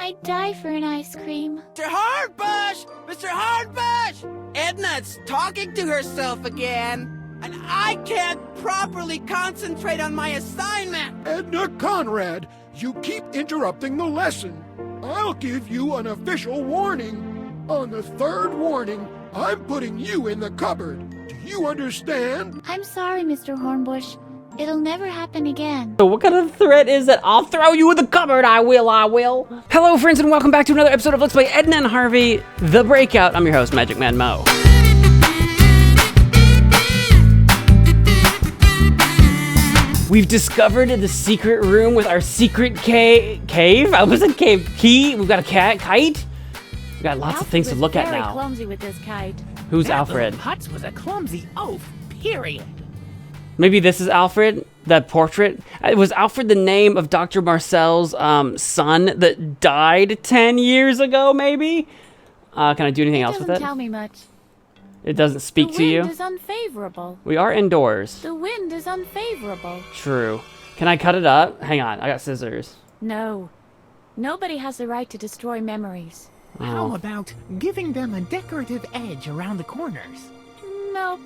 I'd die for an ice cream. Mr. Hardbush! Mr. Hardbush! Edna's talking to herself again, and I can't properly concentrate on my assignment. Edna Conrad, you keep interrupting the lesson. I'll give you an official warning. On the third warning, I'm putting you in the cupboard. Do you understand? I'm sorry, Mr. Hornbush. It'll never happen again. So what kind of threat is that? I'll throw you in the cupboard, I will. Hello, friends, and welcome back to another episode of Let's Play Edna and Harvey, The Breakout. I'm your host, MagicManMo. We've discovered the secret room with our secret cave? I was a cave key. We've got a kite. We've got lots of things to look at now. Clumsy with this kite. Who's Alfred? Putz was a clumsy oaf, period. Maybe this is Alfred, that portrait. Was Alfred the name of Dr. Marcel's son that died 10 years ago, maybe? Can I do anything else with it? Doesn't tell me much. It doesn't speak to you? The wind is unfavorable. We are indoors. The wind is unfavorable. True. Can I cut it up? Hang on, I got scissors. No. Nobody has the right to destroy memories. How about giving them a decorative edge around the corners? Nope.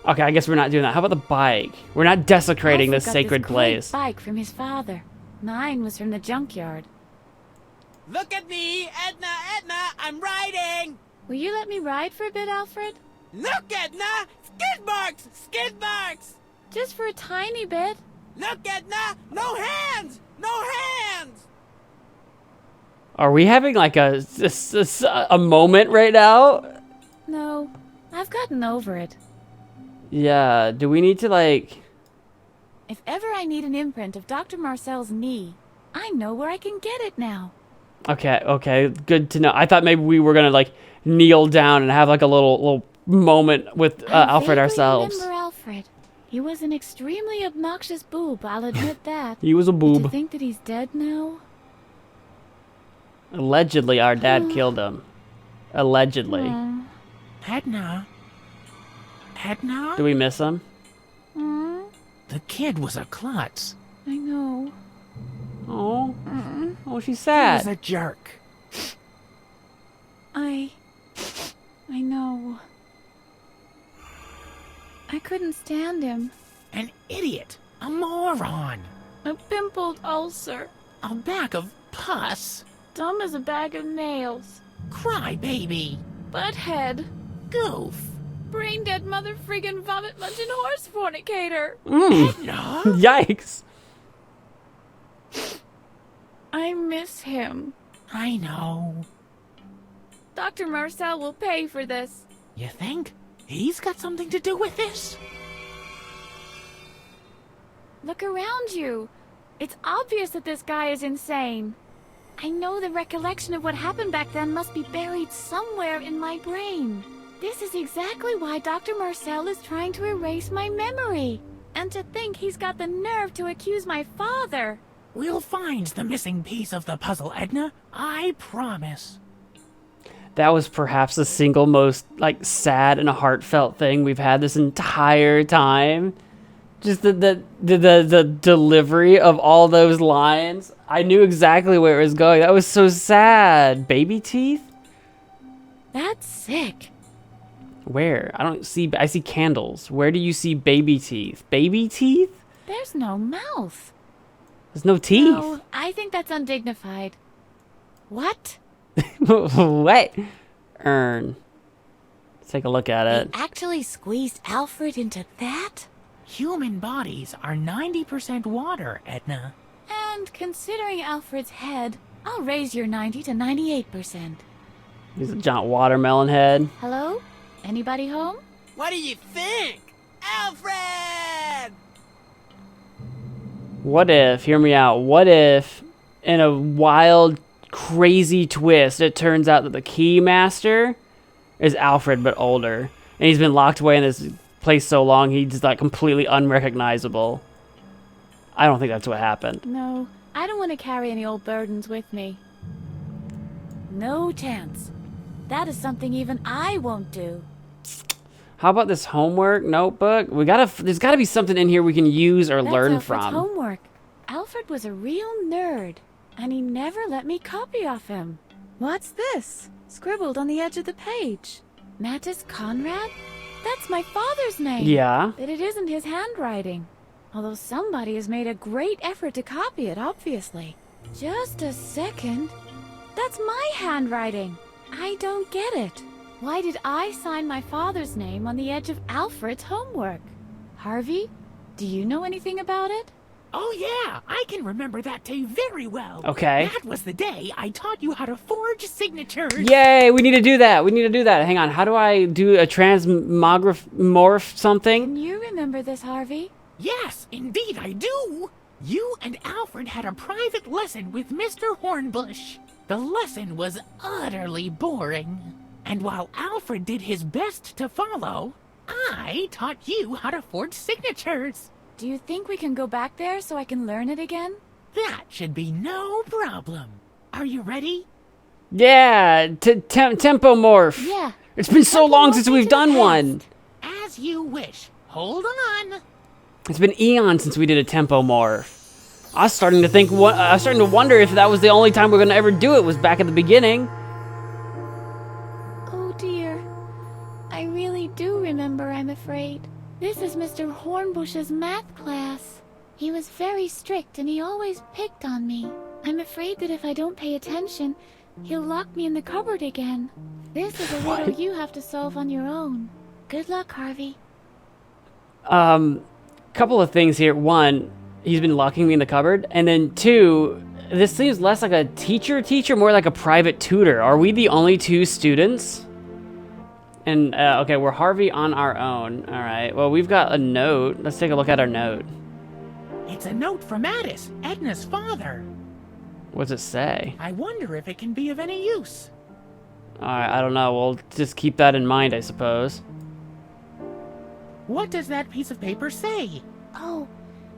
Okay, I guess we're not doing that. How about the bike? We're not desecrating this Alfred got sacred this place. great bike from his father. Mine was from the junkyard. Look at me, Edna, I'm riding. Will you let me ride for a bit, Alfred? Look, Edna, skid marks. Just for a tiny bit. Look, Edna, no hands. Are we having like a moment right now? No, I've gotten over it. Yeah, do we need to like... If ever I need an imprint of Dr. Marcel's knee, I know where I can get it now. Okay, good to know. I thought maybe we were gonna like kneel down and have like a little moment with Alfred ourselves. I remember Alfred. He was an extremely obnoxious boob, I'll admit that. He was a But boob. to think that he's dead now? Allegedly, our dad killed him. Allegedly. Edna? Do we miss him? The kid was a klutz. I know. Oh, oh, she's He sad. was a jerk. I know. I couldn't stand him. An idiot. A moron. A pimpled ulcer. A bag of pus. Dumb as a bag of nails. Cry baby. Butthead. Goof. Brain dead mother friggin' vomit munching horse fornicator. Edna? Yikes. I miss him. I know. Dr. Marcel will pay for this. You think? He's got something to do with this? Look around you. It's obvious that this guy is insane. I know the recollection of what happened back then must be buried somewhere in my brain. This is exactly why Dr. Marcel is trying to erase my memory. And to think he's got the nerve to accuse my father. We'll find the missing piece of the puzzle, Edna. I promise. That was perhaps the single most like sad and heartfelt thing we've had this entire time. Just the delivery of all those lines. I knew exactly where it was going. That was so sad. Baby teeth? That's sick. Where? I see candles. Where do you see baby teeth? Baby teeth? There's no mouth. There's no teeth. No, I think that's undignified. What? What? Let's take a look at They it. actually squeezed Alfred into that? Human bodies are 90% water, Edna. And considering Alfred's head, I'll raise your 90 to 98%. He's a giant watermelon head. Hello? Anybody home? What do you think? Alfred! What if, hear me out, what if in a wild, crazy twist, it turns out that the key master is Alfred but older. And he's been locked away in this place so long he's like completely unrecognizable. I don't think that's what happened. No, I don't want to carry any old burdens with me. No chance. That is something even I won't do. How about this homework notebook? There's gotta be something in here we can use or That's learn Alfred's from. homework. Alfred was a real nerd. and he never let me copy off him. What's this? Scribbled on the edge of the page. Mattis Conrad? That's my father's name. Yeah. But it isn't his handwriting. Although somebody has made a great effort to copy it, obviously. Just a second. That's my handwriting. I don't get it. Why did I sign my father's name on the edge of Alfred's homework? Harvey, do you know anything about it? Oh yeah, I can remember that day very well. Okay. That was the day I taught you how to forge signatures. Yay, we need to do that. We need to do that. Hang on, how do I do a morph something? Can you remember this, Harvey? Yes, indeed I do. You and Alfred had a private lesson with Mr. Hornbush. The lesson was utterly boring. And while Alfred did his best to follow, I taught you how to forge signatures. Do you think we can go back there so I can learn it again? That should be no problem. Are you ready? Yeah, tempo morph. Yeah. It's been so Tempo long morph since into we've done the one. As you wish. Hold on. It's been eons since we did a tempo morph. I was starting to wonder if that was the only time we're gonna ever do it was back at the beginning. Oh dear. I really do remember, I'm afraid. This is Mr. Hornbush's math class. He was very strict and he always picked on me. I'm afraid that if I don't pay attention, he'll lock me in the cupboard again. This is a riddle you have to solve on your own. Good luck, Harvey. Couple of things here. One, he's been locking me in the cupboard. And then two, this seems less like a teacher, more like a private tutor. Are we the only two students? And, okay, we're Harvey on our own. All right, well, we've got a note. Let's take a look at our note. It's a note from Mattis, Edna's father. What's it say? I wonder if it can be of any use. All right, I don't know. We'll just keep that in mind, I suppose. What does that piece of paper say? Oh,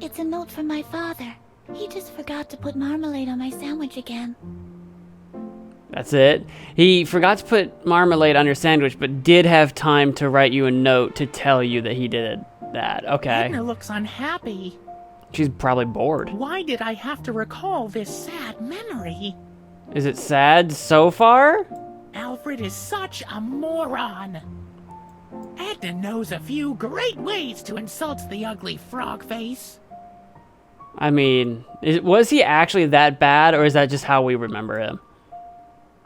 it's a note from my father. He just forgot to put marmalade on my sandwich again. That's it. He forgot to put marmalade on your sandwich, but did have time to write you a note to tell you that he did that. Okay. Edna looks unhappy. She's probably bored. Why did I have to recall this sad memory? Is it sad so far? Alfred is such a moron. Edna knows a few great ways to insult the ugly frog face. I mean, was he actually that bad, or is that just how we remember him?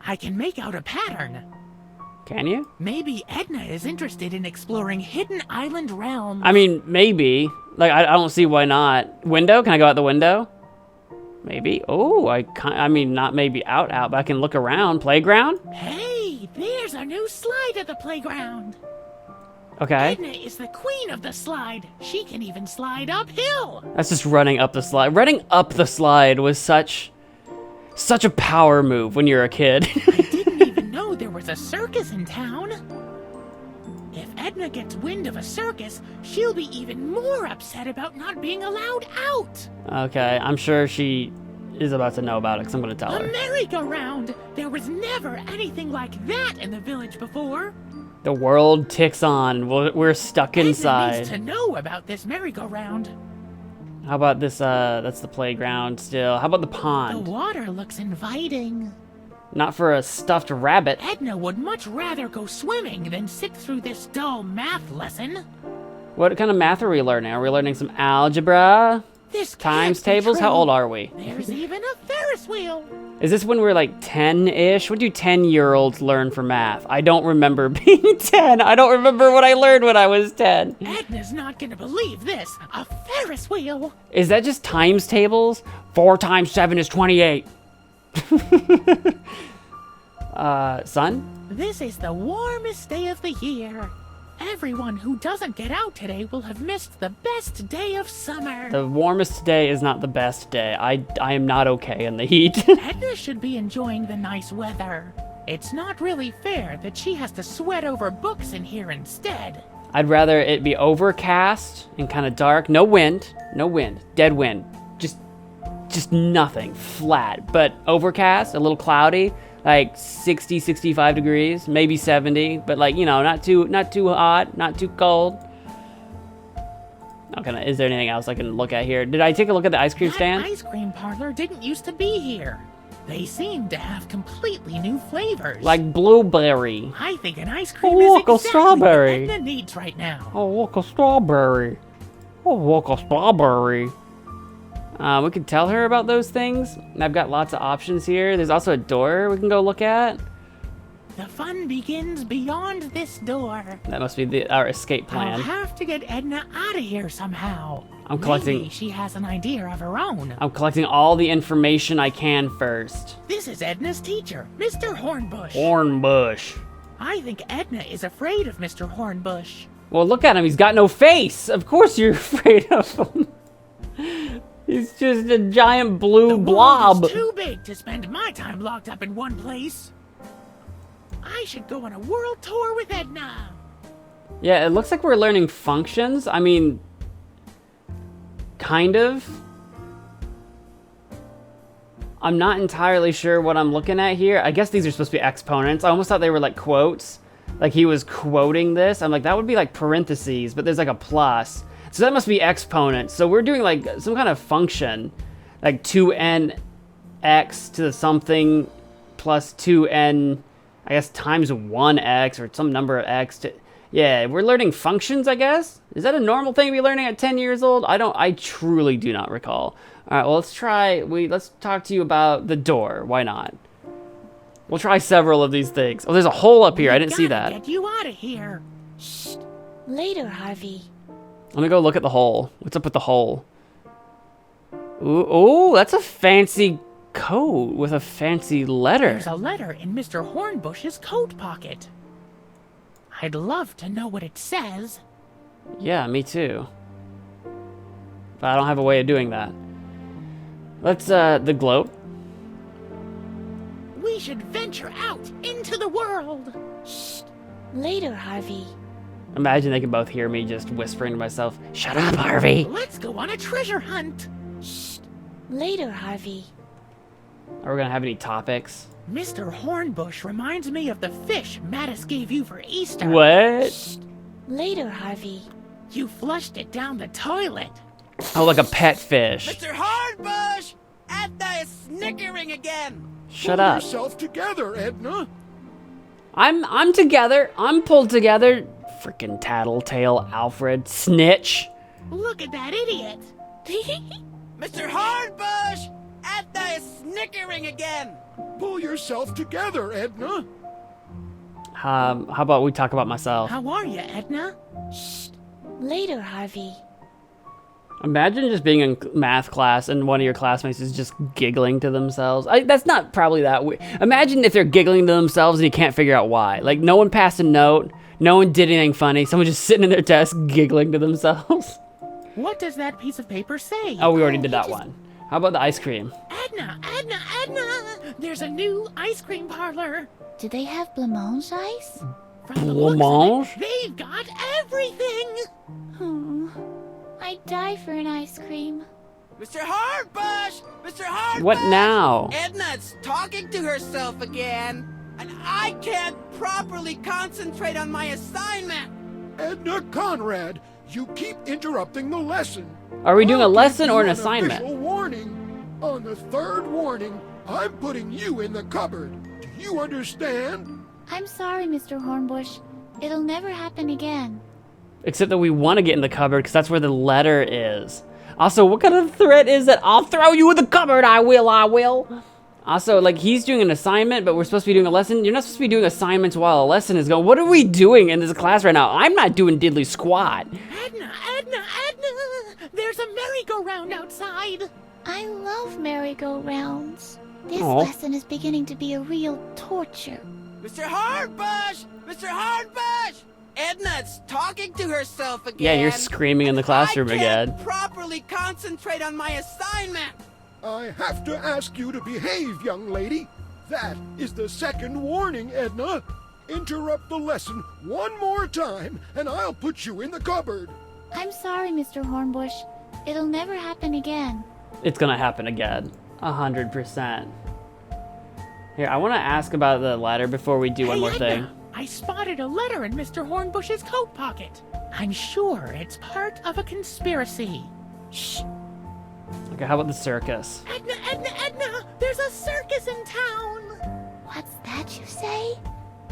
I can make out a pattern. Can you? Maybe Edna is interested in exploring hidden island realms. I mean, maybe. Like, I don't see why not. Window? Can I go out the window? Maybe. Oh, I mean, not maybe out, but I can look around. Playground? Hey, there's a new slide at the playground. Okay. Edna is the queen of the slide. She can even slide uphill. That's just running up the slide. Running up the slide was such a power move when you're a kid. I didn't even know there was a circus in town. If Edna gets wind of a circus, she'll be even more upset about not being allowed out. Okay, I'm sure she is about to know about it because I'm going to tell A her. merry-go-round. There was never anything like that in the village before. The world ticks on. We're stuck Edna inside. needs to know about this merry-go-round. How about this, that's the playground still. How about the The pond? water looks inviting. Not for a stuffed rabbit. Edna would much rather go swimming than sit through this dull math lesson. What kind of math are we learning? Are we learning some algebra? This can't Times be tables? How true. old are we? There's even a Ferris wheel. Is this when we're like 10-ish? What do 10-year-olds learn for math? I don't remember being 10. I don't remember what I learned when I was 10. Edna's not gonna believe this. A Ferris wheel. Is that just times tables? 4 times 7 is 28. Son? This is the warmest day of the year. Everyone who doesn't get out today will have missed the best day of summer. The warmest day is not the best day. I am not okay in the heat. Edna should be enjoying the nice weather. It's not really fair that she has to sweat over books in here instead. I'd rather it be overcast and kind of dark. No wind. No wind. Dead wind. Just nothing. Flat. But overcast, a little cloudy, like 60, 65 degrees, maybe 70, but like, you know, not too hot, not too cold. Okay, is there anything else I can look at here? Did I take a look at the ice cream That stand? ice cream parlor didn't used to be here. They seem to have completely new flavors. Like blueberry. I think an ice cream Oh, is look, a exactly strawberry. what Edna needs right now. Oh, look, a strawberry. Oh, look, a strawberry. We can tell her about those things. I've got lots of options here. There's also a door we can go look at. The fun begins beyond this door. That must be our escape I'll plan. have to get Edna out of here somehow. I'm collecting- Maybe she has an idea of her own. I'm collecting all the information I can first. This is Edna's teacher, Mr. Hornbush. Hornbush. I think Edna is afraid of Mr. Hornbush. Well, look at him. He's got no face. Of course you're afraid of him. He's just a giant blue The blob. world is too big to spend my time locked up in one place. I should go on a world tour with Edna. Yeah, it looks like we're learning functions. I mean, kind of. I'm not entirely sure what I'm looking at here. I guess these are supposed to be exponents. I almost thought they were like quotes. Like he was quoting this. I'm like, that would be like parentheses, but there's like a plus. So that must be exponents. So we're doing like some kind of function. Like 2n x to the something plus 2n, I guess, times 1x or some number of x to... Yeah, we're learning functions, I guess? Is that a normal thing to be learning at 10 years old? I truly do not recall. All right, well, let's talk to you about the door. Why not? We'll try several of these things. Oh, there's a hole up here. I didn't see that. Get you out of here. Later, Harvey. Let me go look at the hole. What's up with the hole? Ooh, that's a fancy coat with a fancy letter. There's a letter in Mr. Hornbush's coat pocket. I'd love to know what it says. Yeah, me too. But I don't have a way of doing that. Let's, the globe. We should venture out into the world. Later, Harvey. Imagine they can both hear me just whispering to myself, "Shut up, Harvey." Let's go on a treasure hunt. Later, Harvey. Are we gonna have any topics? Mr. Hornbush reminds me of the fish Mattis gave you for Easter. What? Later, Harvey. You flushed it down the toilet. Oh, like a pet fish. Mr. Hornbush! Edna is snickering again! Shut Pull up. yourself together, Edna. I'm together. I'm pulled together. Frickin' tattletale Alfred. Snitch. Look at that idiot. Mr. Hornbush! Edna is snickering again! Pull yourself together, Edna. How about we talk about myself? How are you, Edna? Later, Harvey. Imagine just being in math class and one of your classmates is just giggling to themselves. That's not probably that weird. Imagine if they're giggling to themselves and you can't figure out why. Like, no one passed a note, no one did anything funny, someone just sitting in their desk giggling to themselves. What does that piece of paper say? Oh, we already did that one. How about the ice cream? Edna! There's a new ice cream parlor. Do they have blancmange ice? From the looks of Blancmange? it, they've got everything. I'd die for an ice cream. Mr. Hornbush! Mr. Hornbush! What now? Edna's talking to herself again, and I can't properly concentrate on my assignment! Edna Conrad, you keep interrupting the lesson. Are we doing a I'll lesson give or an you assignment? Official warning. On the third warning, I'm putting you in the cupboard. Do you understand? I'm sorry, Mr. Hornbush. It'll never happen again. Except that we want to get in the cupboard because that's where the letter is. Also, what kind of threat is that? I'll throw you in the cupboard, I will. Also, like, he's doing an assignment, but we're supposed to be doing a lesson. You're not supposed to be doing assignments while a lesson is going. What are we doing in this class right now? I'm not doing diddly squat. Edna! There's a merry-go-round outside. I love merry-go-rounds. This Aw. lesson is beginning to be a real torture. Mr. Hornbush! Mr. Hornbush! Edna's talking to herself again. Yeah, you're screaming in the classroom I again. can't properly concentrate on my assignment. I have to ask you to behave, young lady. That is the second warning, Edna. Interrupt the lesson one more time, and I'll put you in the cupboard. I'm sorry, Mr. Hornbush. It'll never happen again. It's gonna happen again. 100%. Here, I want to ask about the letter before we do one Hey, more thing. Edna, I spotted a letter in Mr. Hornbush's coat pocket. I'm sure it's part of a conspiracy. Shh. Okay, how about the circus? Edna, Edna, Edna! There's a circus in town! What's that you say?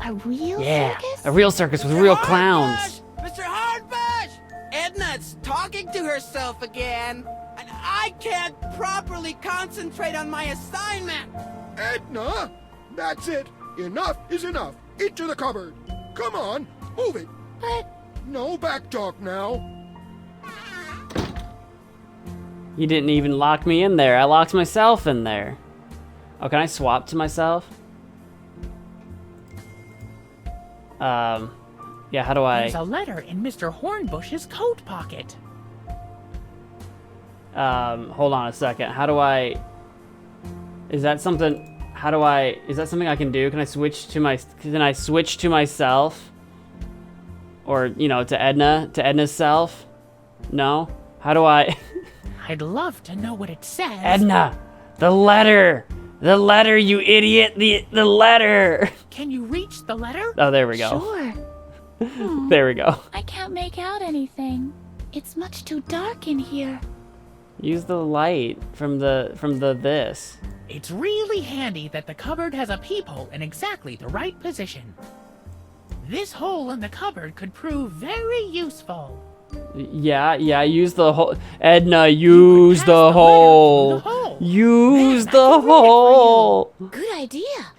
A real Yeah, circus? a real circus with real clowns. Mr. Hardbush! Edna's talking to herself again, and I can't properly concentrate on my assignment. Edna! That's it. Enough is enough. Into the cupboard. Come on, move it. But No back talk now. You didn't even lock me in there. I locked myself in there. Oh, can I swap to myself? Yeah, how do I... There's a letter in Mr. Hornbush's coat pocket. Hold on a second. How do I... Is that something... How do I... Is that something I can do? Can I switch to my... Can I switch to myself? Or, you know, to Edna? To Edna's self? No? How do I... I'd love to know what it says. Edna! The letter! The letter, you idiot! The letter! Can you reach the letter? Oh, there we go. sure. There we go. I can't make out anything. It's much too dark in here. Use the light from the this. It's really handy that the cupboard has a peephole in exactly the right position. This hole in the cupboard could prove very useful. Yeah, use the hole. Edna, use pass the the letter hole. through the hole. Use Man, I the can read it for you. hole. Good idea.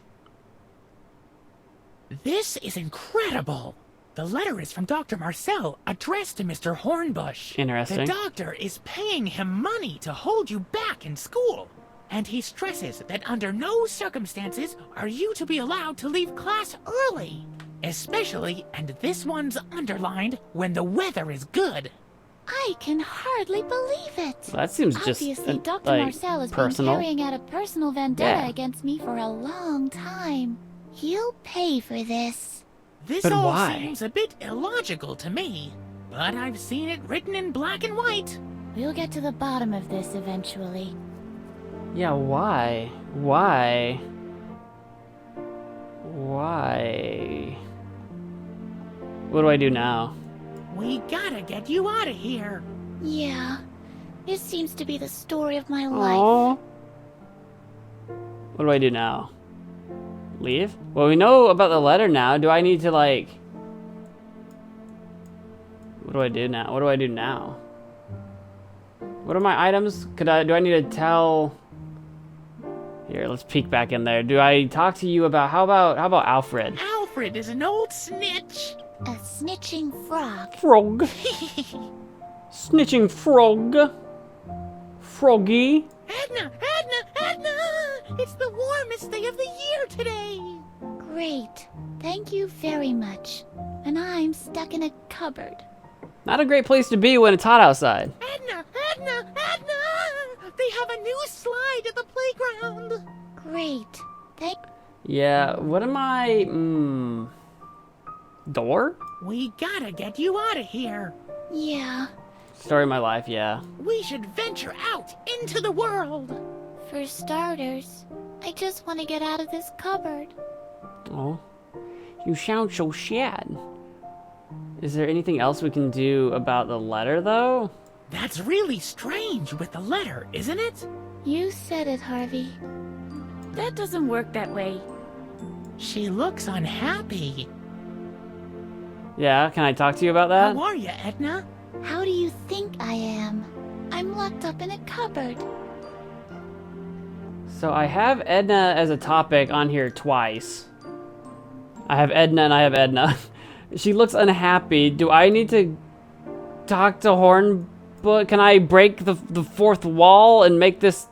This is incredible. The letter is from Dr. Marcel, addressed to Mr. Hornbush. Interesting. The doctor is paying him money to hold you back in school. And he stresses that under no circumstances are you to be allowed to leave class early. Especially, and this one's underlined, when the weather is good. I can hardly believe it. That seems just Obviously, Dr. like, Marcel has personal. been carrying out a personal vendetta Yeah. against me for a long time. He'll pay for this. This But all why? seems a bit illogical to me, but I've seen it written in black and white. We'll get to the bottom of this eventually. Yeah, why? Why? Why? What do I do now? We gotta get you out of here. Yeah, this seems to be the story of my life. Aww. What do I do now? Leave? Well, we know about the letter now. Do I need to, like... What do I do now? What do I do now? What are my items? Do I need to tell... Here, let's peek back in there. Do I talk to you about... How about Alfred? Alfred is an old snitch. A snitching frog. Frog. Snitching frog. Froggy. Edna! Edna! Edna! It's the warmest day of the year today. Great. Thank you very much. And I'm stuck in a cupboard. Not a great place to be when it's hot outside. Edna! Edna! Edna! They have a new slide at the playground. Great. Yeah, what am I... Door? We gotta get you out of here. Yeah. Story of my life, yeah. We should venture out into the world. For starters, I just want to get out of this cupboard. Oh, you sound so sad. Is there anything else we can do about the letter, though? That's really strange with the letter, isn't it? You said it, Harvey. That doesn't work that way. She looks unhappy. Yeah, can I talk to you about that? How are you, Edna? How do you think I am? I'm locked up in a cupboard. So I have Edna as a topic on here twice. I have Edna and I have Edna. She looks unhappy. Do I need to talk to Hornbush? Can I break the fourth wall and make this...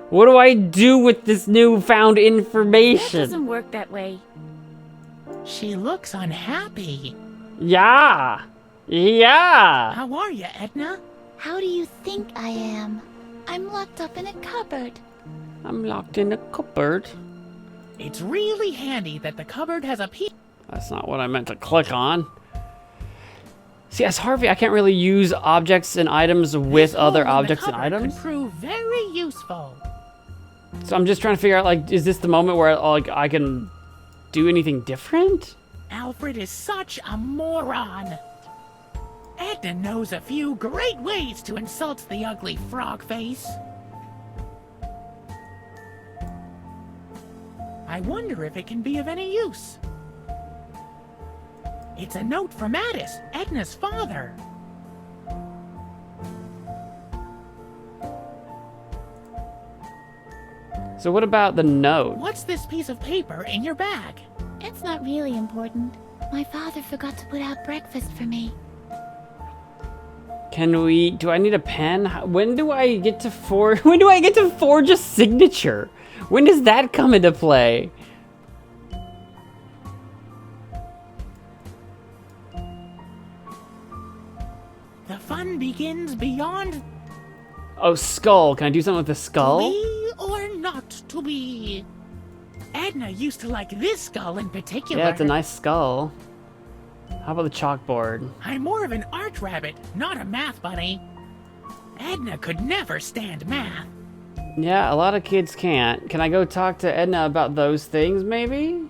What do I do with this newfound That information? doesn't work that way. She looks unhappy. Yeah! Yeah! How are you, Edna? How do you think I am? I'm locked up in a cupboard. I'm locked in a cupboard. It's really handy that the cupboard has a That's not what I meant to click on. See, as Harvey, I can't really use objects and items with other objects and items. Could prove very useful. So I'm just trying to figure out, like, is this the moment where, like, I can do anything different? Alfred is such a moron. Edna knows a few great ways to insult the ugly frog face. I wonder if it can be of any use. It's a note from Addis, Edna's father. So what about the note? What's this piece of paper in your bag? It's not really important. My father forgot to put out breakfast for me. Do I need a pen? When do I get to forge a signature? When does that come into play? The fun begins beyond Oh, skull. Can I do something with the skull? to be or not to be. Edna used to like this skull in particular. Yeah, it's a nice skull. How about the chalkboard? I'm more of an art rabbit, not a math bunny. Edna could never stand math. Yeah, a lot of kids can't. Can I go talk to Edna about those things, maybe?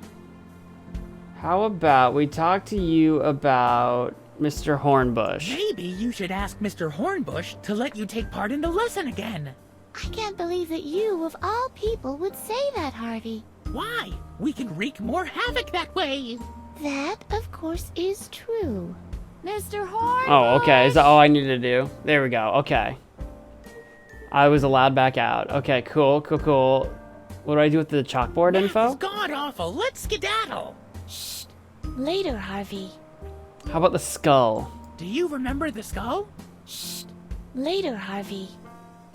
How about we talk to you about Mr. Hornbush? Maybe you should ask Mr. Hornbush to let you take part in the lesson again. I can't believe that you, of all people, would say that, Harvey. Why? We can wreak more havoc that way. That, of course, is true. Mr. Horn! Oh, okay. Is that all I needed to do? There we go. Okay. I was allowed back out. Okay, cool. What do I do with the chalkboard Math info? is god awful. Let's skedaddle. Shh. Later, Harvey. How about the skull? Do you remember the skull? Shh. Later, Harvey.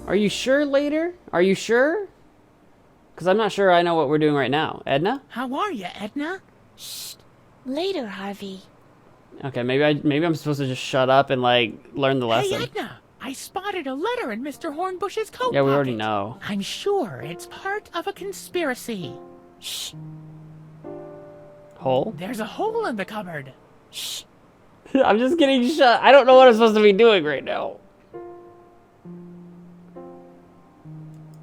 Are you sure later? Are you sure? Because I'm not sure I know what we're doing right now. Edna? How are you, Edna? Shh. Later, Harvey. Okay, maybe I'm supposed to just shut up and like learn the lesson. Hey, Edna! I spotted a letter in Mr. Hornbush's coat Yeah, we already pocket. know. I'm sure it's part of a conspiracy. Shh. Hole? There's a hole in the cupboard. Shh. I'm just getting shut. I don't know what I'm supposed to be doing right now.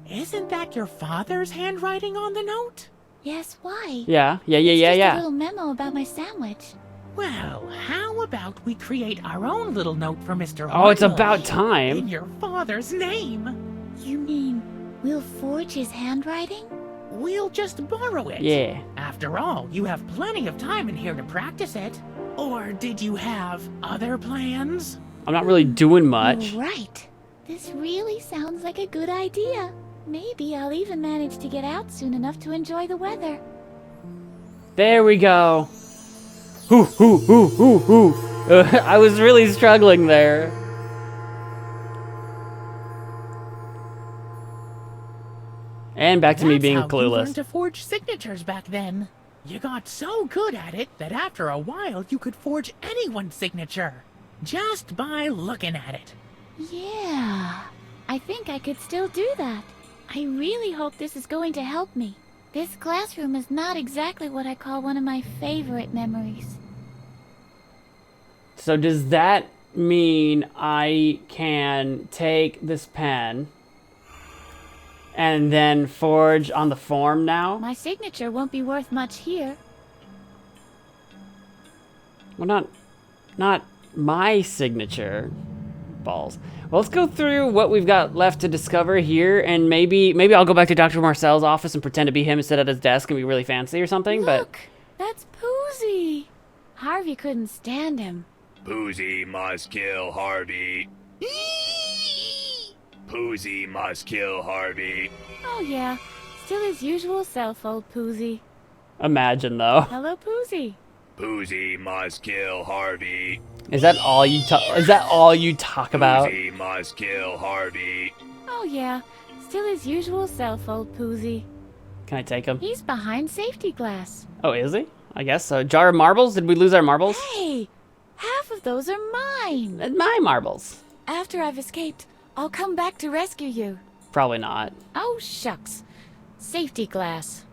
Isn't that your father's handwriting on the note? Yes, why? Yeah. It's just a little memo about my sandwich. Well, how about we create our own little note for Mr. Hornbush? Oh, it's about In time. your father's name. You mean we'll forge his handwriting? We'll just borrow it. Yeah. After all, you have plenty of time in here to practice it. Or did you have other plans? I'm not really doing much. You're right. This really sounds like a good idea. Maybe I'll even manage to get out soon enough to enjoy the weather. There we go. Hoo. I was really struggling there. And back to me being That's how you learned clueless. to forge signatures back then. You got so good at it that after a while you could forge anyone's signature. Just by looking at it. Yeah, I think I could still do that. I really hope this is going to help me. This classroom is not exactly what I call one of my favorite memories. So does that mean I can take this pen and then forge on the form now? My signature won't be worth much here. Well, not my signature. Balls. Well, let's go through what we've got left to discover here, and maybe I'll go back to Dr. Marcel's office and pretend to be him and sit at his desk and be really fancy or something, Look, that's Poozy. Harvey couldn't stand him. Poozy must kill Harvey. Poozy must kill Harvey. Oh yeah, still his usual self, old Poozy. imagine though. Hello, Poozy. Poozy must kill Harvey. Is that all you talk about? Poozy must kill Harvey. Oh yeah, still his usual self, old Poozy. Can I take him? He's behind safety glass. Oh, is he? I guess so. Jar of marbles? Did we lose our marbles? Hey, half of those are mine. My marbles. After I've escaped, I'll come back to rescue you. Probably not. Oh, shucks. Safety glass.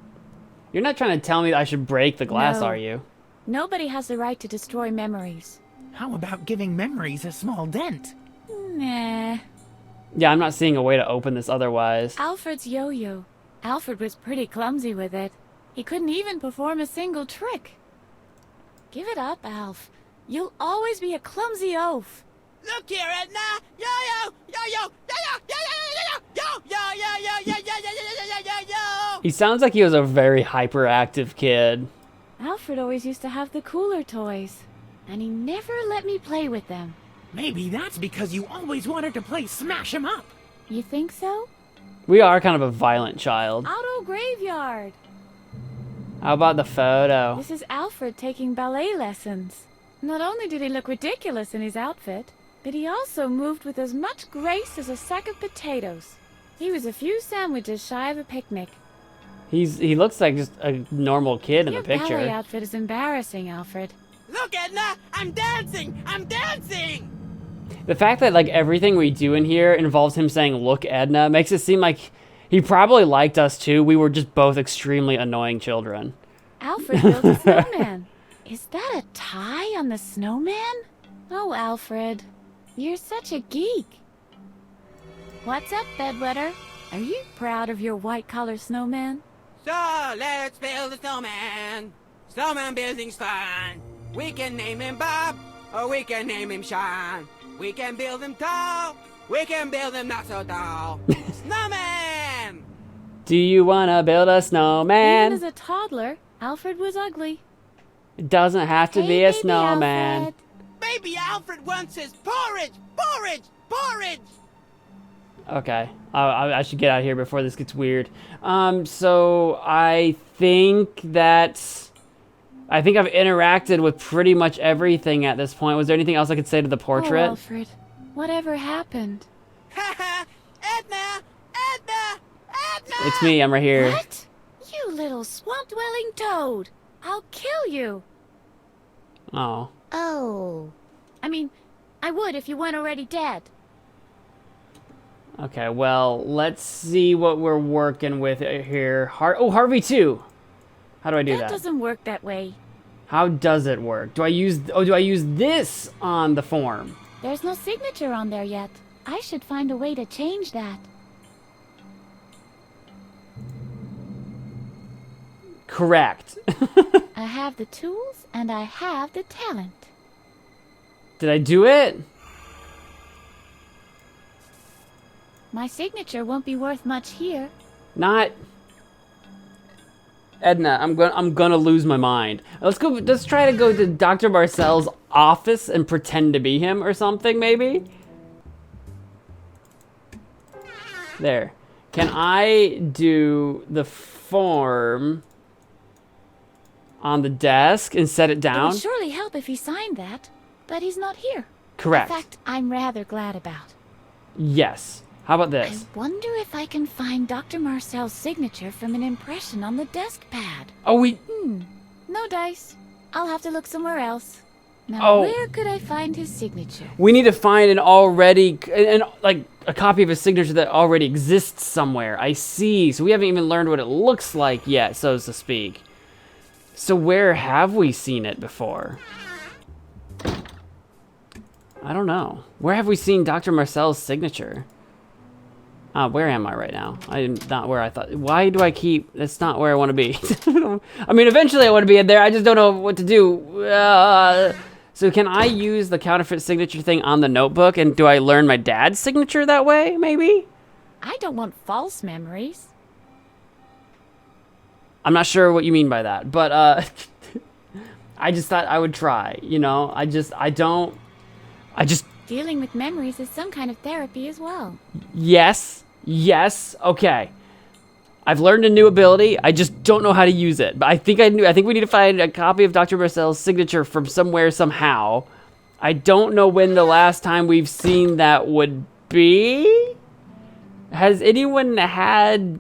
You're not trying to tell me that I should break the glass, No. are you? Nobody has the right to destroy memories. How about giving memories a small dent? Nah. Yeah, I'm not seeing a way to open this otherwise. Alfred's yo-yo. Alfred was pretty clumsy with it. He couldn't even perform a single trick. Give it up, Alf. You'll always be a clumsy oaf. Look here, Edna. Yo, yo, yo, yo, yo, yo, yo, yo, yo, yo, yo, yo, yo, yo, yo, yo, yo, yo, yo, yo. He sounds like he was a very hyperactive kid. Alfred always used to have the cooler toys, and he never let me play with them. Maybe that's because you always wanted to play Smash 'em Up. You think so? We are kind of a violent child. Auto graveyard. How about the photo? This is Alfred taking ballet lessons. Not only did he look ridiculous in his outfit, but he also moved with as much grace as a sack of potatoes. He was a few sandwiches shy of a picnic. He looks like just a normal kid in Your the picture. ballet outfit is embarrassing, Alfred. Look, Edna, I'm dancing. I'm dancing. The fact that like everything we do in here involves him saying "Look, Edna" makes it seem like he probably liked us too. We were just both extremely annoying children. Alfred built a snowman. Is that a tie on the snowman? Oh, Alfred, you're such a geek. What's up, bedwetter? Are you proud of your white-collar snowman? So let's build a snowman. Snowman building's fun. We can name him Bob, or we can name him Sean. We can build him tall. We can build him not so tall. Snowman! Do you wanna build a snowman? Even as a toddler, Alfred was ugly. It doesn't have to Hey, be a baby snowman. Alfred. Baby Alfred wants his porridge! Porridge! Porridge! Okay, I should get out of here before this gets weird. So I think I've interacted with pretty much everything at this point. Was there anything else I could say to the Oh, portrait? Alfred, whatever happened? Haha! Edna! Edna! Edna! It's me. I'm right here. What? You little swamp-dwelling toad! I'll kill you! Oh. Oh. I mean, I would if you weren't already dead. Okay. Well, let's see what we're working with here. Harvey 2. How do I do That that? doesn't work that way. How does it work? Do I use this on the form? There's no signature on there yet. I should find a way to change that. Correct. I have the tools and I have the talent. Did I do it? My signature won't be worth much here. Not. Edna, I'm gonna lose my mind. Let's try to go to Dr. Marcel's office and pretend to be him or something, maybe? There. Can I do the form on the desk and set it It down? would surely help if he signed that, but he's not here. Correct. In fact, I'm rather glad about. Yes. How about I this? wonder if I can find Dr. Marcel's signature from an impression on the desk pad. Oh, No dice. I'll have to look somewhere else. Now, Oh. where could I find his signature? we need to find like a copy of his signature that already exists somewhere. I see. So we haven't even learned what it looks like yet, so to speak. So where have we seen it before? I don't know. Where have we seen Dr. Marcel's signature? Where am I right now? I am not where I thought. Why do I keep... That's not where I want to be. I mean, eventually I want to be in there. I just don't know what to do. So can I use the counterfeit signature thing on the notebook? And do I learn my dad's signature that way, maybe? I don't want false memories. I'm not sure what you mean by that. But I just thought I would try, you know? I just... Dealing with memories is some kind of therapy as well. Yes, okay. I've learned a new ability. I just don't know how to use it. But I think we need to find a copy of Dr. Marcel's signature from somewhere, somehow. I don't know when the last time we've seen that would be. Has anyone had,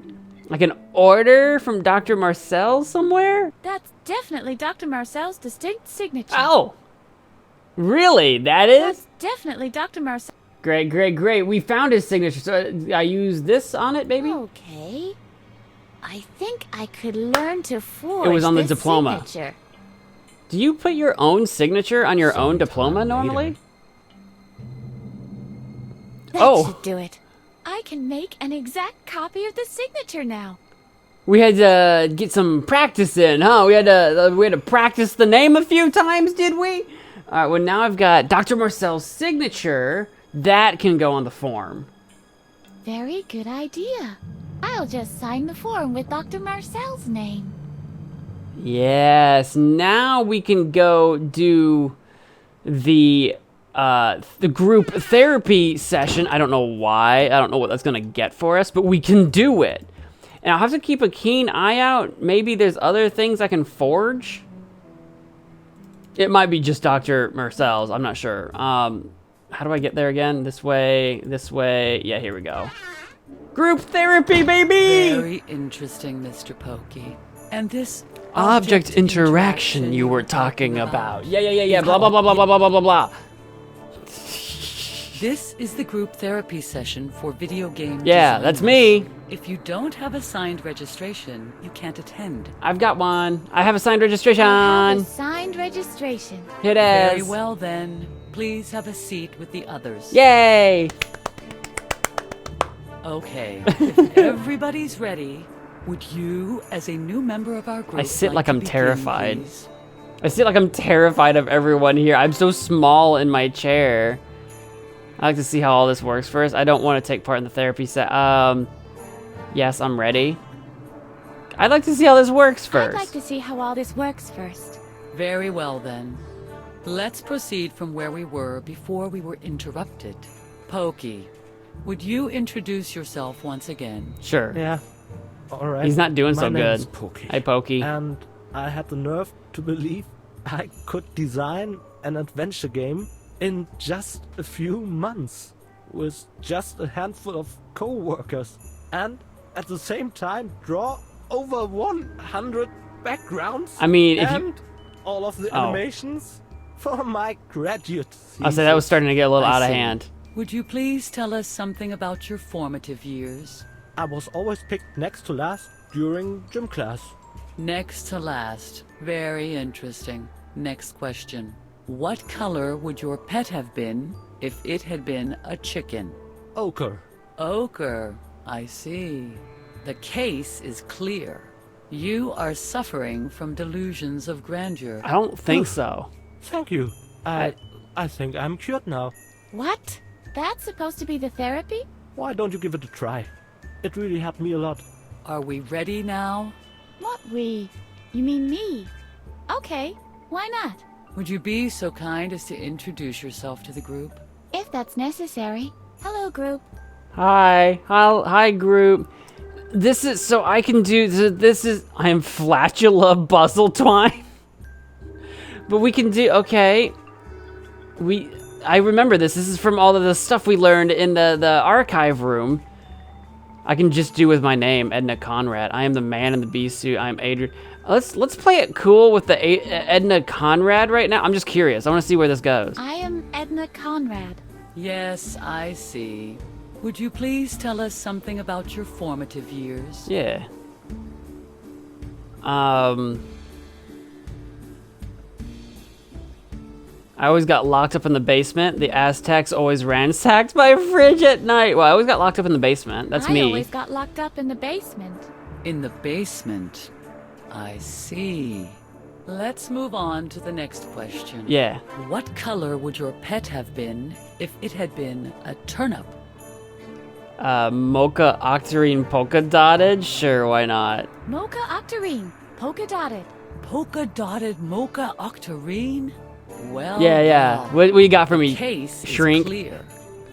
like, an order from Dr. Marcel somewhere? That's definitely Dr. Marcel's distinct signature. Oh! Really? That is? That's definitely Dr. Marcel. Great. We found his signature. So I use this on it, baby? Okay. I think I could learn to forge It was on the this diploma. signature. Do you put your own signature on your own diploma normally? That Oh. should do it. I can make an exact copy of the signature now. We had to get some practice in, huh? We had to practice the name a few times, did we? All right, well, now I've got Dr. Marcel's signature. That can go on the form. Very good idea. I'll just sign the form with Dr. Marcel's name. Yes, now we can go do the group therapy session. I don't know why. I don't know what that's going to get for us, but we can do it. And I'll have to keep a keen eye out. Maybe there's other things I can forge. It might be just Dr. Marcel's. I'm not sure. How do I get there again? This way, this way. Yeah, here we go. Group therapy, baby! Very interesting, Mr. Pokey. And this Object interaction you were talking about. Yeah. Blah, blah, blah, blah, blah, blah, blah, blah, blah. This is the group therapy session for video game Yeah, that's me. If you don't have a signed registration, you can't attend. I've got one. I have a signed registration. I have a signed registration. It Very is. well then. Please have a seat with the others. Yay! Okay, if everybody's ready, would you, as a new member of our group, I sit like to I'm begin, terrified. please? I feel like I'm terrified of everyone here. I'm so small in my chair. I like to see how all this works first. I don't want to take part in the therapy set. Yes, I'm ready. I'd like to see how this works first. I'd like to see how all this works first. Very well then. Let's proceed from where we were before we were interrupted. Pokey, would you introduce yourself once again? Sure. Yeah. All right. He's not doing My so name good. is Pokey. Hi, Pokey. And I had the nerve to believe I could design an adventure game in just a few months with just a handful of co-workers, and at the same time draw over 100 backgrounds. I mean, if and all of the animations for my graduate I'll say that was starting to get a little out of see. hand. Would you please tell us something about your formative years? I was always picked next to last during gym class. Next to last. Very interesting. Next question. What color would your pet have been if it had been a chicken? Ochre. Ochre. I see. The case is clear. You are suffering from delusions of grandeur. I don't think so. Thank you. I think I'm cured now. What? That's supposed to be the therapy? Why don't you give it a try? It really helped me a lot. Are we ready now? What we? You mean me? Okay, why not? Would you be so kind as to introduce yourself to the group? If that's necessary. Hello, group. Hi, group. This is so I can do this is I am Flatula Buzzletwine. But we can do okay. I remember this. This is from all of the stuff we learned in the archive room. I can just do with my name, Edna Conrad. I am the man in the bee suit. I'm Adrian. Let's play it cool with the Edna Conrad right now. I'm just curious. I want to see where this goes. I am Edna Conrad. Yes, I see. Would you please tell us something about your formative years? Yeah. I always got locked up in the basement. The Aztecs always ransacked my fridge at night. Well, I always got locked up in the basement. That's me. I always got locked up in the basement. In the basement. I see. Let's move on to the next question. Yeah. What color would your pet have been if it had been a turnip? Mocha Octarine polka dotted? Sure, why not? Mocha Octarine. Polka dotted. Polka dotted mocha octarine? Well, Yeah. well. What you got for me? Case Shrink? is clear.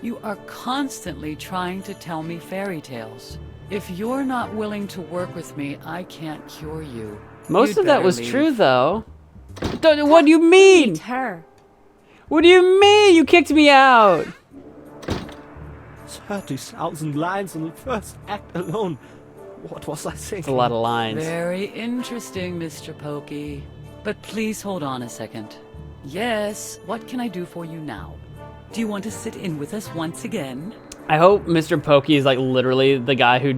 You are constantly trying to tell me fairy tales. If you're not willing to work with me, I can't cure you. Most You'd of that better was leave. true, though. What do you mean? Eat her. What do you mean? You kicked me out. 30,000 lines in the first act alone. What was I thinking? It's a lot of lines. Very interesting, Mr. Pokey. But please hold on a second. Yes, what can I do for you now? Do you want to sit in with us once again? I hope Mr. Pokey is like literally the guy who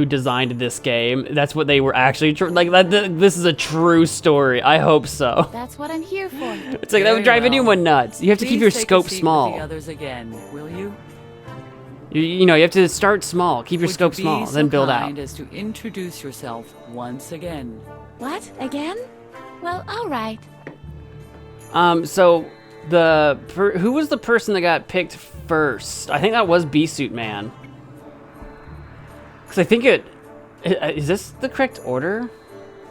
designed this game. That's what they were actually this is a true story. I hope so. That's what I'm here for. It's like that would Very drive well. anyone nuts. You have to keep Please your take a scope seat with small. the others again, will you? You know, you have to start small. Keep your Would scope you small, be so then build out. kind as to introduce yourself once again? What? Again? Well, all right. So Who was the person that got picked first? I think that was Bee-Suit Man. Because I think is this the correct order,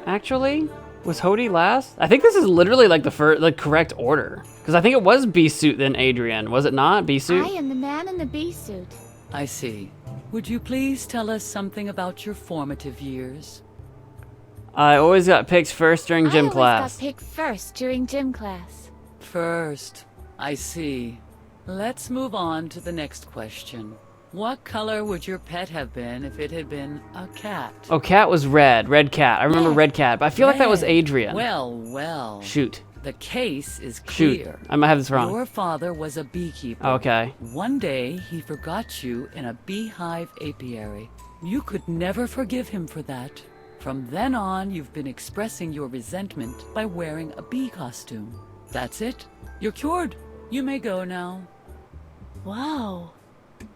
actually? Was Hody last? I think this is literally like the correct order. Because I think it was Bee-Suit then Adrian. Was it not? Bee-Suit? I am the man in the bee suit. I see. Would you please tell us something about your formative years? I always got picked first during gym I class. always got picked first during gym class. First. I see. Let's move on to the next question. What color would your pet have been if it had been a cat? Oh, cat was red. Red cat. I remember red cat, but I feel like that was Red. Adrian. Well. Shoot. The case is Shoot. clear. I might have this wrong. Your father was a beekeeper. Okay. One day, he forgot you in a beehive apiary. You could never forgive him for that. From then on, you've been expressing your resentment by wearing a bee costume. That's it. You're cured. You may go now. Whoa.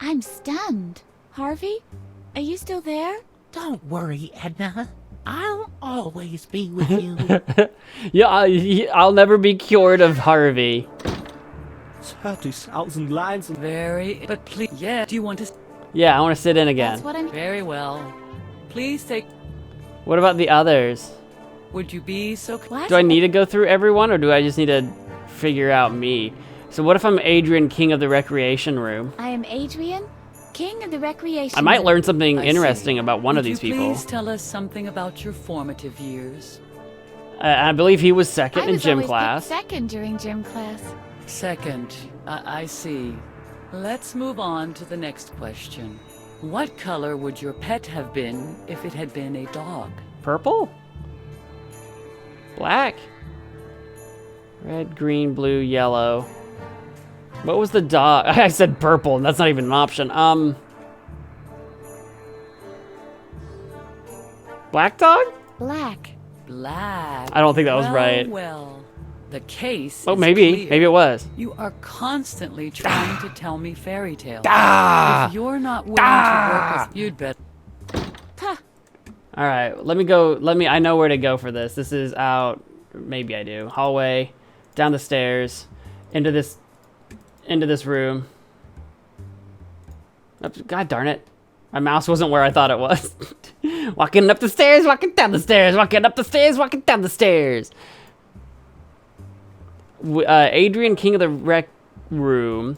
I'm stunned. Harvey, are you still there? Don't worry, Edna. I'll always be with you. Yeah, I'll never be cured of Harvey. 30,000 lines and But please, yeah, do you want to? Yeah, I want to sit in again. That's what I'm... Very well. Please take, What about the others? would you be so What? Do I need to go through everyone, or do I just need to figure out me? So what if I'm Adrian, king of the recreation room? I am Adrian, king of the recreation. I might room. learn something I interesting see. about one of Would these you people. Please tell us something about your formative years. I believe he was second I in was gym always class. picked second during gym class. Second, I see. Let's move on to the next question. What color would your pet have been if it had been a dog? Purple? Black? Red, green, blue, yellow. What was the dog? I said purple, and that's not even an option. Black dog? Black. Black. I don't think that was right. Well, the case Oh, is maybe. clear. Maybe it was. You are constantly trying to tell me fairy tales. Ah! If you're not willing to work with, you'd bet. All right, let me go. I know where to go for this. This is out. Maybe I do. Hallway, down the stairs, into this room. Oops, God darn it. My mouse wasn't where I thought it was. Walking up the stairs, walking down the stairs, walking up the stairs, walking down the stairs. Adrian, king of the rec room.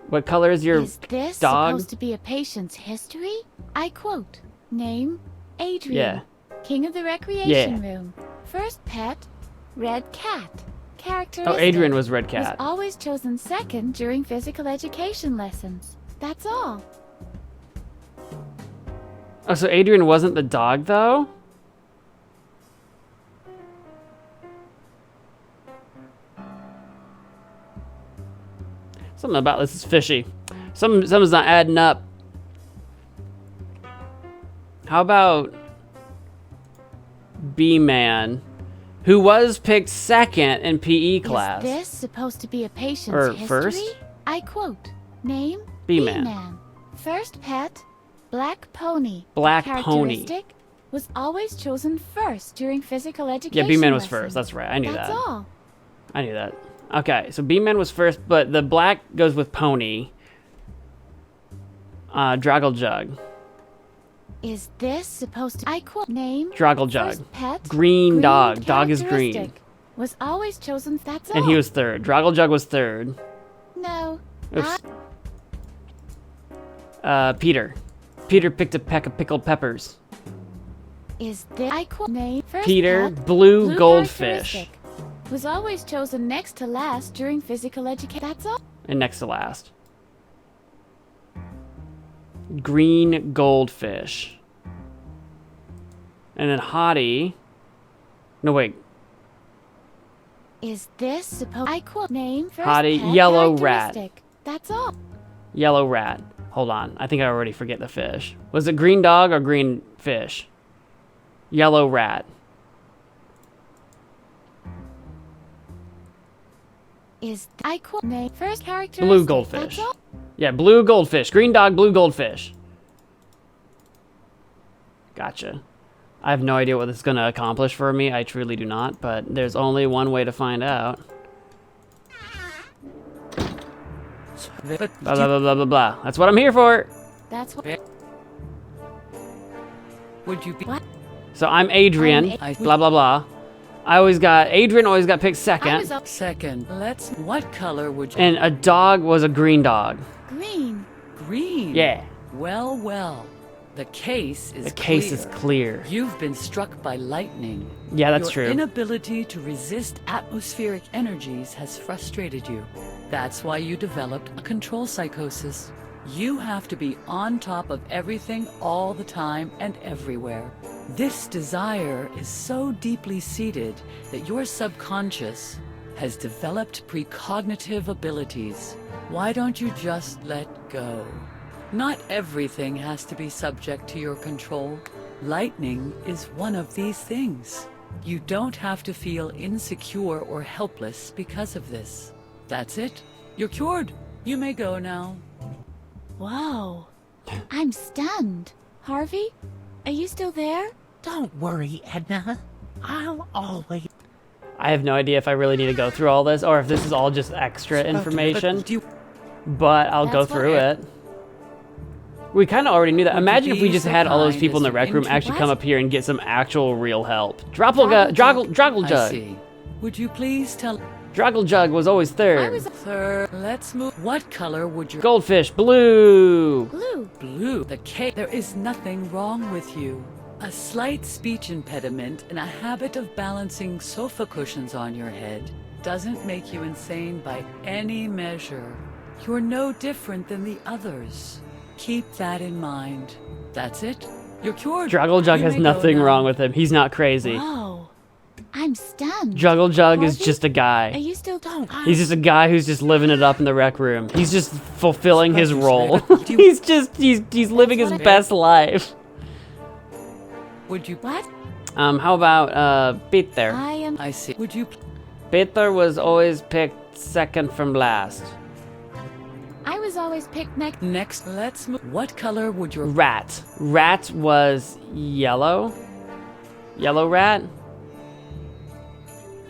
What color is your Is this dog? supposed to be a patient's history? I quote, name, Adrian, Yeah. king of the recreation room. First pet, red cat. Characteristic. Oh, Adrian was red Was cat. always chosen second during physical education lessons. That's all. Oh, so Adrian wasn't the dog, though? Something about this is fishy. Something's not adding up. How about B-Man, who was picked second in PE class? Is this supposed to be a patient's Or history? first? I quote, name, B-Man. B-Man. First pet, black pony. Black pony. Characteristic was always chosen first during physical education. Yeah, B-Man was lessons. first. That's right. I knew That's that. all. I knew that. Okay, so B-Man was first, but the black goes with pony. Draggle Jug. Is this supposed to... I quote, name, Draggle Jug. first pet, Green dog. Dog is green. characteristic Was always chosen. That's all. And he was third. Draggle Jug was third. No. Oops. Peter. Peter picked a peck of pickled peppers. Is this... I quote, name, first Peter, pet, blue goldfish. characteristic Was always chosen next to last during physical education. That's all. And next to last. Green goldfish. And then Hottie. No, wait. Is this supposed... I quote, name, first Hottie, pet, yellow rat. characteristic. That's all. Yellow rat. Hold on. I think I already forget the fish. Was it green dog or green fish? Yellow rat. Is I quote, name, first characteristic. Blue goldfish. That's all. Yeah, blue goldfish. Green dog, blue goldfish. Gotcha. I have no idea what this is going to accomplish for me. I truly do not, but there's only one way to find out. But Blah, blah, blah, blah, blah, blah. That's what I'm here for. That's what. would you be? What? So I'm Adrian. I- Blah, blah, blah. Adrian always got picked I second. was up Second, what color would you? And a dog was a green dog. green. Green. Yeah. Well. The case is The case is clear. You've been struck by lightning. Yeah, that's Your true. inability to resist atmospheric energies has frustrated you. That's why you developed a control psychosis. You have to be on top of everything all the time and everywhere. This desire is so deeply seated that your subconscious has developed precognitive abilities. Why don't you just let go? Not everything has to be subject to your control. Lightning is one of these things. You don't have to feel insecure or helpless because of this. That's it. You're cured. You may go now. Whoa. I'm stunned. Harvey, are you still there? Don't worry, Edna. I'll always... I have no idea if I really need to go through all this or if this is all just extra information, Do you, but I'll go That's what through it. We kind of already knew that. Would you Imagine if we be just so had all those kind people in as the to rec room enter- actually come What? up here and get some actual real help. I Droggle Jug. see. Would you please tell... Droggle Jug was always I third. was Third, let's move. What color would your... Goldfish, blue. blue. Blue. The cake. There is nothing wrong with you. A slight speech impediment and a habit of balancing sofa cushions on your head doesn't make you insane by any measure. You're no different than the others. Keep that in mind. That's it. You're cured. Droggle Jug You has may go nothing now. wrong with him. He's not crazy. Whoa. I'm stunned. Juggle Jug is Harvey? just a Are guy. you still don't? He's just a guy who's just living it up in the rec room. He's just fulfilling his Suppose role. you say, he's living his what I- best life. Would you... What? How about Peter? I am. I see. Would you... Peter was always picked second from last. I was always picked next. Next, let's move. What color would your... Rat. Rat was yellow. Yellow rat?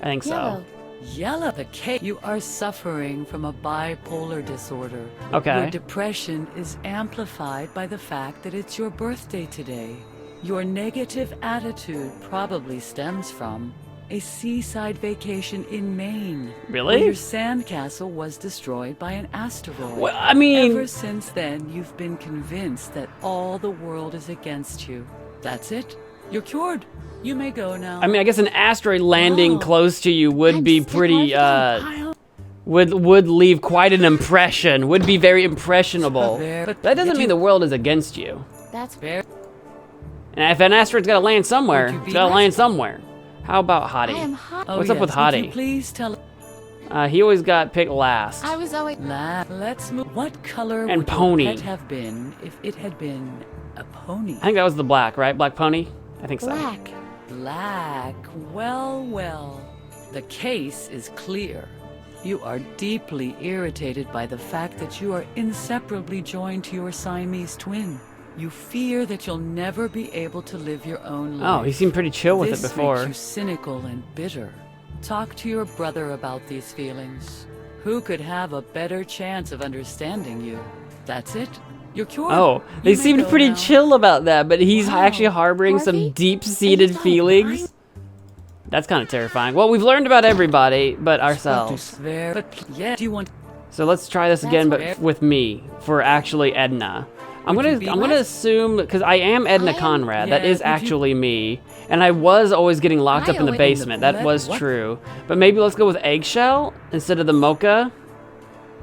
I think Yellow. Yellow. The cake. You are suffering from a bipolar disorder. Okay. Your depression is amplified by the fact that it's your birthday today. Your negative attitude probably stems from a seaside vacation in Maine. Really? Where your sandcastle was destroyed by an asteroid. Well, I mean- Ever since then, you've been convinced that all the world is against you. That's it. You're cured. You may go now. I mean, I guess an asteroid landing Whoa. close to you would I'm be still pretty, Harvey. would leave quite an impression. Would be very impressionable. But That doesn't mean the world is against you. That's Very... And if an asteroid's gotta land somewhere, Would you it's be gotta nice? land somewhere. How about I Hottie? am hot. Oh, What's up with yes. Would you Hottie? please tell... He always got picked last. I was always. Let's move. What color And would pony. your pet have been if it had been a pony? I think that was the black, right? Black pony? I think so. Black. Black. Well. The case is clear. You are deeply irritated by the fact that you are inseparably joined to your Siamese twin. You fear that you'll never be able to live your own life. Oh, he seemed pretty chill with This it before. makes you cynical and bitter. Talk to your brother about these feelings. Who could have a better chance of understanding you? That's it. You're cured. Oh, You they may seemed go pretty now. chill about that, but he's Wow. actually harboring some Harvey? deep-seated Are you feelings. That's kind of terrifying. Well, we've learned about everybody but ourselves. But yeah, do you want... So let's try this That's again, what- but with me, for actually Edna. I'm Would gonna you be I'm gonna what? assume because I am Edna I am- Conrad. That Yeah, is would you- actually me, and I was always getting locked I up in the always- basement. That What? was What? true. But maybe let's go with eggshell instead of the mocha.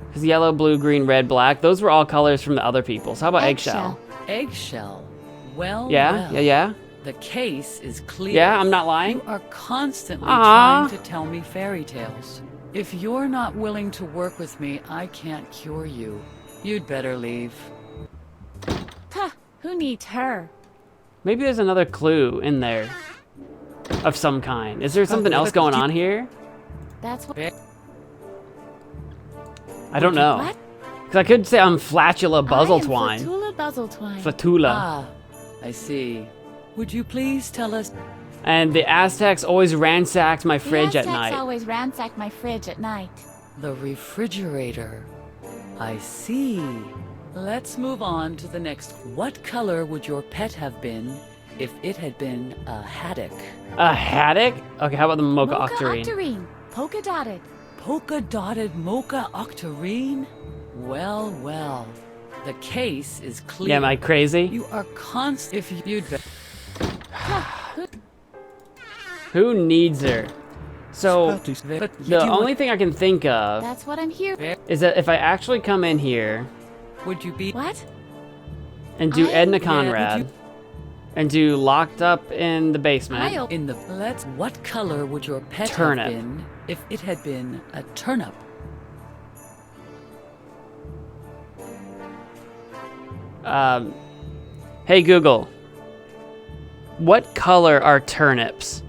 Because yellow, blue, green, red, black. Those were all colors from the other people. So how about eggshell? Eggshell. Well, Yeah, yeah. The case is clear. Yeah, I'm not lying. You are constantly Aw. trying to tell me fairy tales. If you're not willing to work with me, I can't cure you. You'd better leave. Huh, who needs her? Maybe there's another clue in there of some kind. Is there something else going on here? That's what. I don't know. What? Because I could say I'm Flatula Buzzletwine. Flatula Buzzletwine. Flatula. Ah, I see. Would you please tell us... And the Aztecs always ransacked my The fridge at Aztecs night. always ransack my fridge at night. The refrigerator. I see. Let's move on to the next. What color would your pet have been if it had been a haddock? A haddock? Okay, how about the mocha octarine? Octarine. Polka dotted. Polka dotted mocha octarine? Well, well. The case is clear. Yeah, am I crazy? You are if you'd be. Who needs her? So, But the only thing I can think of That's what I'm here. is that if I actually come in here would you be What? and do Edna would Conrad you- and do locked up in the basement, I'll- in the let's what color would your pet Turnip. have been if it had been a turnip? hey Google, what color are turnips?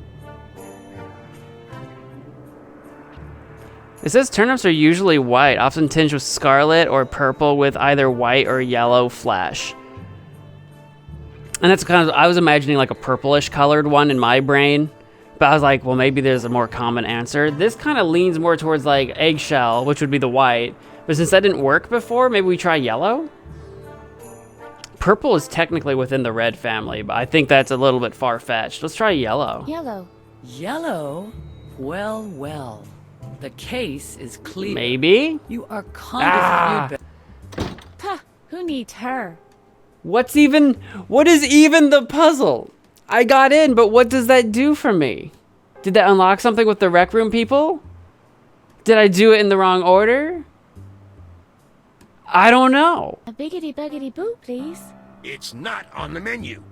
It says turnips are usually white, often tinged with scarlet or purple with either white or yellow flesh. And that's kind of, I was imagining like a purplish colored one in my brain, but I was like, well, maybe there's a more common answer. This kind of leans more towards like eggshell, which would be the white, but since that didn't work before, maybe we try yellow? Purple is technically within the red family, but I think that's a little bit far-fetched. Let's try yellow. Yellow. Yellow? Well, well. The case is clear. Maybe? You are Ah. Huh. Who needs her? What is even the puzzle? I got in, but what does that do for me? Did that unlock something with the rec room people? Did I do it in the wrong order? I don't know. A biggity buggity boo, please. It's not on the menu.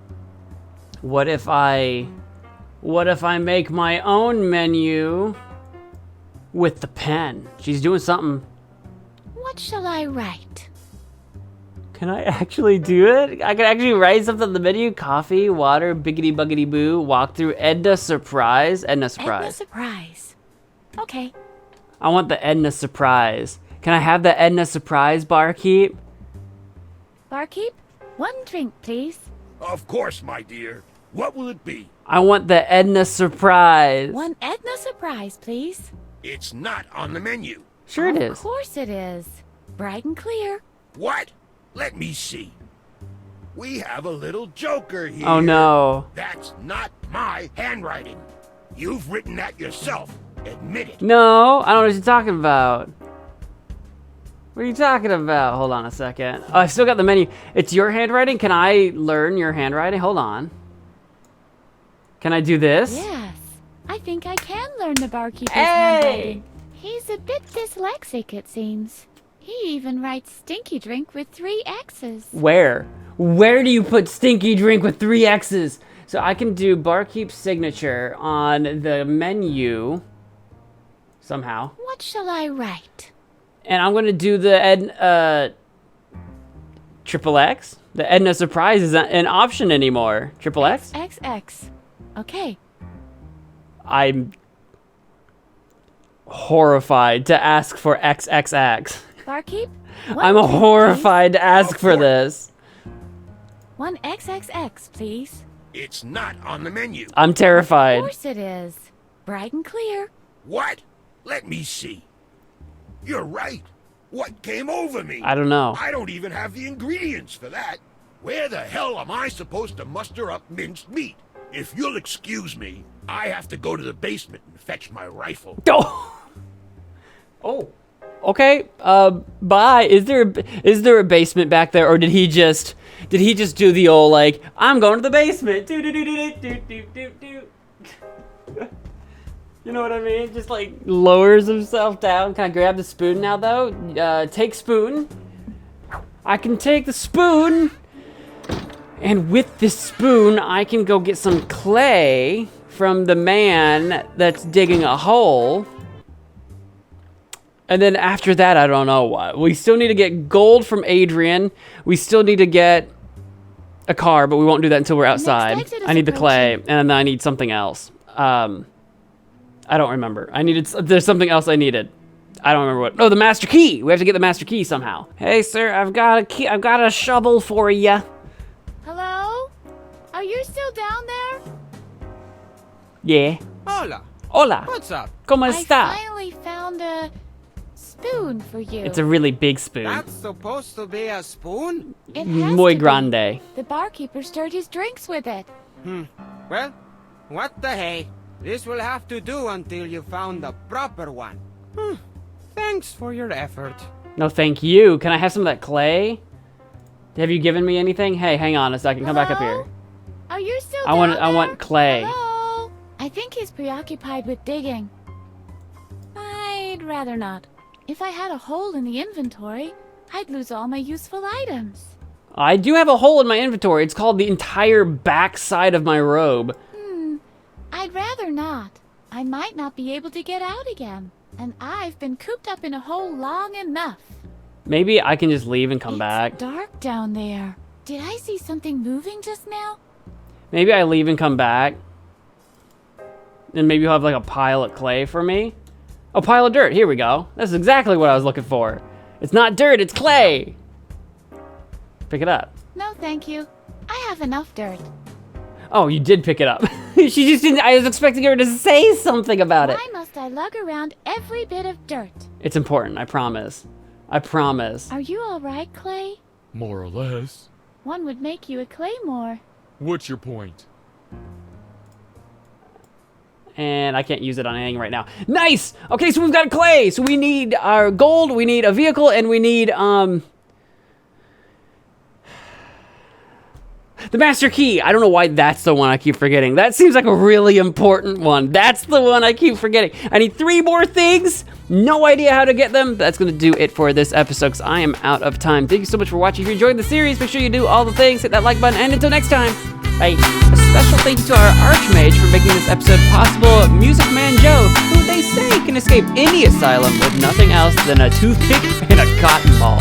What if I make my own menu with the pen? She's doing something. What shall I write? Can I actually do it? I can actually write something on the menu. Coffee, water, biggity buggity boo, walk through, Edna surprise. Edna Edna surprise. surprise. Okay. I want the Edna surprise. Can I have the Edna surprise, barkeep? Barkeep, one drink, please. Of course, my dear. What will it be? I want the Edna surprise. One Edna surprise, please. It's not on the menu. Sure it Of is. course it is. Bright and clear. What? Let me see. We have a little joker here. Oh no. That's not my handwriting. You've written that yourself. Admit it. No, I don't know what you're talking about. What are you talking about? Hold on a second. Oh, I still got the menu. It's your handwriting? Can I learn your handwriting? Hold on. Can I do this? Yes. I think I can learn the barkeeper's Hey! handwriting. He's a bit dyslexic, it seems. He even writes stinky drink with 3 X's. Where? Where do you put stinky drink with 3 X's? So I can do barkeep signature on the menu somehow. What shall I write? And I'm going to do the triple X. The Edna surprise isn't an option anymore. Triple X? XX. Okay. I'm horrified to ask for XXX. Barkeep, I'm one drink, horrified to ask for this. please. 1 XXX, please. It's not on the menu. I'm Of terrified. course it is. Bright and clear. What? Let me see. You're right. What came over me? I don't know. I don't even have the ingredients for that. Where the hell am I supposed to muster up minced meat? If you'll excuse me, I have to go to the basement and fetch my rifle. Oh. Oh. Okay. Bye. Is there a basement back there, or did he just do the old like I'm going to the basement? Do do do do do do do do. You know what I mean? Just like lowers himself down. Can I grab the spoon now though? Take spoon. I can take the spoon. And with this spoon, I can go get some clay from the man that's digging a hole. And then after that, I don't know what. We still need to get gold from Adrian. We still need to get a car, but we won't do that until we're outside. exit is I need the clay, approaching. and then I need something else. I don't remember. There's something else I needed. I don't remember what. Oh, the master key. We have to get the master key somehow. Hey, sir, I've got a key. I've got a shovel for you. Hello? Are you still down there? Yeah. Hola. Hola. What's up? ¿Cómo I está? finally found a spoon for you. It's a really big spoon. That's supposed to be a spoon? It has Muy to be. grande. The barkeeper stirred his drinks with it. Well, what the hey? This will have to do until you found the proper one. Thanks for your effort. No, thank you. Can I have some of that clay? Have you given me anything? Hey, hang on a second. Come back up here. Are you still I want down clay. there? Hello? I think he's preoccupied with digging. I'd rather not. If I had a hole in the inventory, I'd lose all my useful items. I do have a hole in my inventory. It's called the entire back side of my robe. I'd rather not. I might not be able to get out again. And I've been cooped up in a hole long enough. Maybe I can just leave and come It's back. dark down there. Did I see something moving just now? Maybe I leave and come back. And maybe you'll have like a pile of clay for me. A pile of dirt. Here we go. That's exactly what I was looking for. It's not dirt, it's clay. Pick it up. No, thank you. I have enough dirt. Oh, you did pick it up. She just didn't. I was expecting her to say something about it. Why must I lug around every bit of dirt? It's important, I promise. I promise. Are you all right, Clay? More or less. One would make you a claymore. What's your point? And I can't use it on anything right now. Nice! Okay, so we've got clay. So we need our gold, we need a vehicle, and we need, the master key. I don't know why that's the one I keep forgetting. That seems like a really important one. That's the one I keep forgetting. I need 3 more things. No idea how to get them. That's going to do it for this episode because I am out of time. Thank you so much for watching. If you enjoyed the series, make sure you do all the things. Hit that like button. And until next time, bye. A special thank you to our Archmage for making this episode possible, MagicManMo, who they say can escape any asylum with nothing else than a toothpick and a cotton ball.